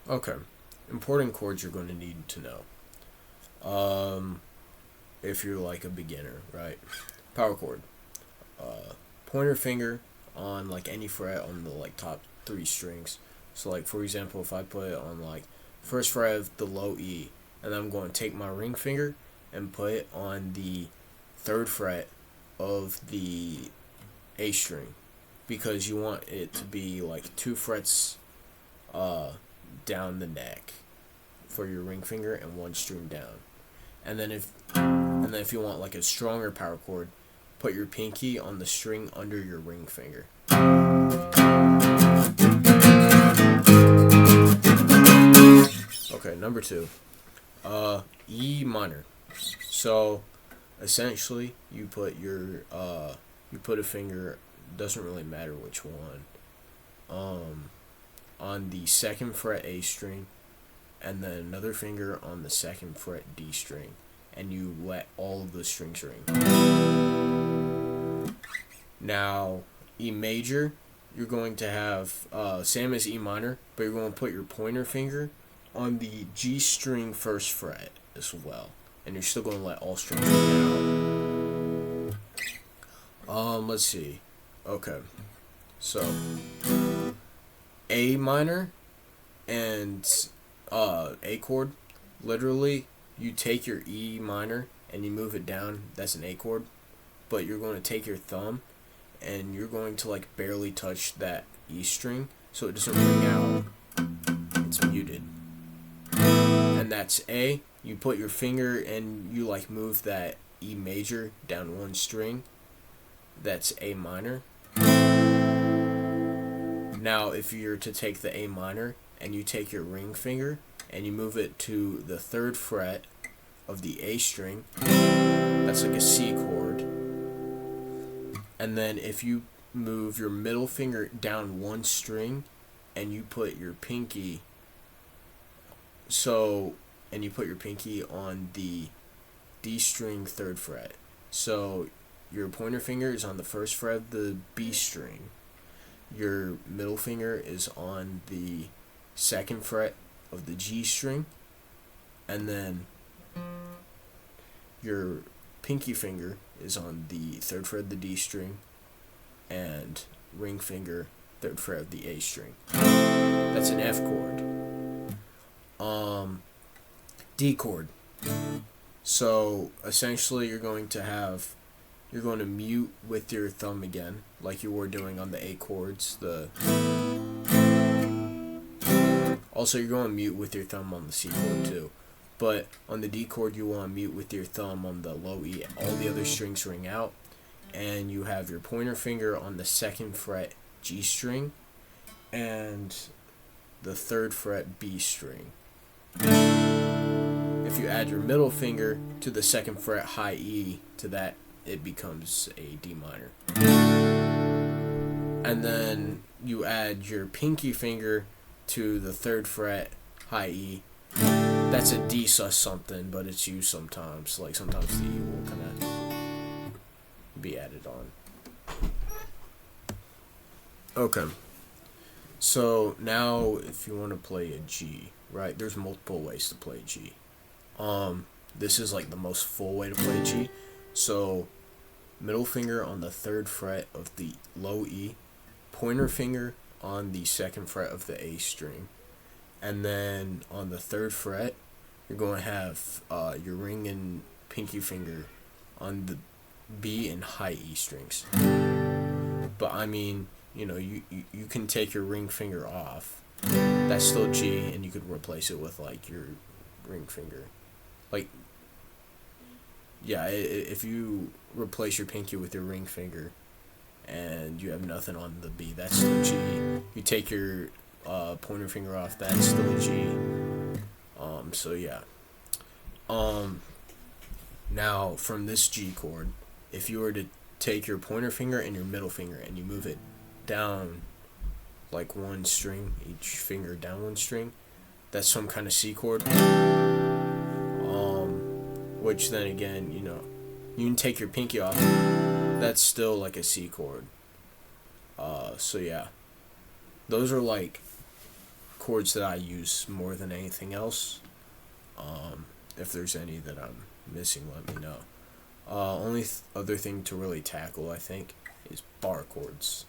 Okay. Important chords you're going to need to know. If you're like a beginner, right? Power chord. Pointer finger on like any fret on the like top three strings. So like for example, if I put it on like first fret of the low E, and I'm going to take my ring finger and put it on the third fret of the A string, because you want it to be like two frets down the neck for your ring finger and one string down. And then if you want like a stronger power chord, put your pinky on the string under your ring finger. Okay, number two. E minor. So essentially you put a finger, doesn't really matter which one, on the second fret A string, and then another finger on the second fret D string, and you let all of the strings ring. Now, E major, you're going to have same as E minor, but you're going to put your pointer finger on the G string first fret as well, and you're still going to let all strings ring out. Let's see. Okay, so A minor and A chord, literally, you take your E minor and you move it down. That's an A chord, but you're going to take your thumb and you're going to like barely touch that E string so it doesn't ring out. It's muted, and that's A. You put your finger and you like move that E major down one string. That's A minor. Now, if you're to take the A minor and you take your ring finger and you move it to the third fret of the A string, that's like a C chord. And then if you move your middle finger down one string and you put your pinky and you put your pinky on the D string third fret. So your pointer finger is on the first fret of the B string. Your middle finger is on the second fret of the G string, and then your pinky finger is on the third fret of the D string, and ring finger third fret of the A string. That's an F chord. D chord. So essentially you're going to mute with your thumb again, like you were doing on the A chords. Also, you're going to mute with your thumb on the C chord too. But on the D chord, you want to mute with your thumb on the low E. All the other strings ring out, and you have your pointer finger on the second fret G string and the third fret B string. If you add your middle finger to the second fret high E to that, it becomes a D minor. And then you add your pinky finger to the third fret high E. That's a D sus something, but it's used sometimes. Like sometimes the E will kind of be added on. Okay. So now if you want to play a G, right? There's multiple ways to play G. This is like the most full way to play G. So middle finger on the third fret of the low E, pointer finger on the second fret of the A string, and then on the third fret you're going to have your ring and pinky finger on the B and high E strings. But I mean, you can take your ring finger off. That's still G, and you could replace it with like your ring finger. Like, yeah, if you replace your pinky with your ring finger and you have nothing on the B, that's still G. You take your pointer finger off, that's still G. So yeah. Now from this G chord, if you were to take your pointer finger and your middle finger and you move it down like one string, each finger down one string, that's some kind of C chord. Which then again, you can take your pinky off, that's still like a C chord. So yeah, those are like chords that I use more than anything else. If there's any that I'm missing, let me know. Only other thing to really tackle, I think, is bar chords.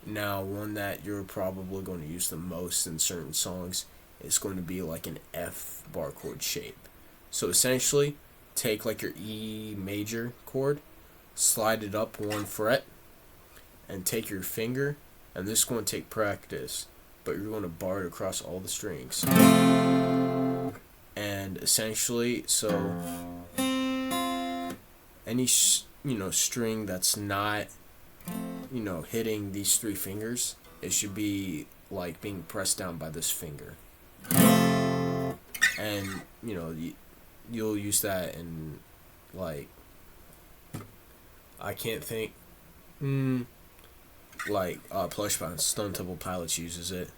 Now, one that you're probably going to use the most in certain songs is going to be like an F bar chord shape. So essentially, take like your E major chord, slide it up 1 fret, and take your finger, and this is going to take practice, but you're going to bar it across all the strings. And essentially, so any string that's not hitting these 3 fingers, it should be like being pressed down by this finger. And you'll use that in, like, I can't think, like Plush by Stone Temple Pilots uses it.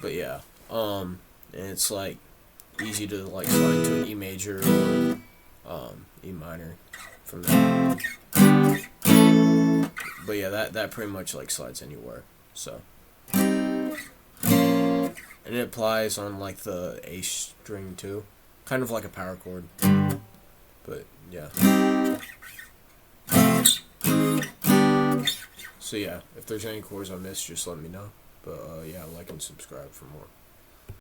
But yeah, and it's like easy to like slide to an E major or E minor from there. But yeah, that pretty much like slides anywhere. So, and it applies on like the A string too, kind of like a power chord. But yeah. So yeah, if there's any chords I missed, just let me know. But yeah, like and subscribe for more.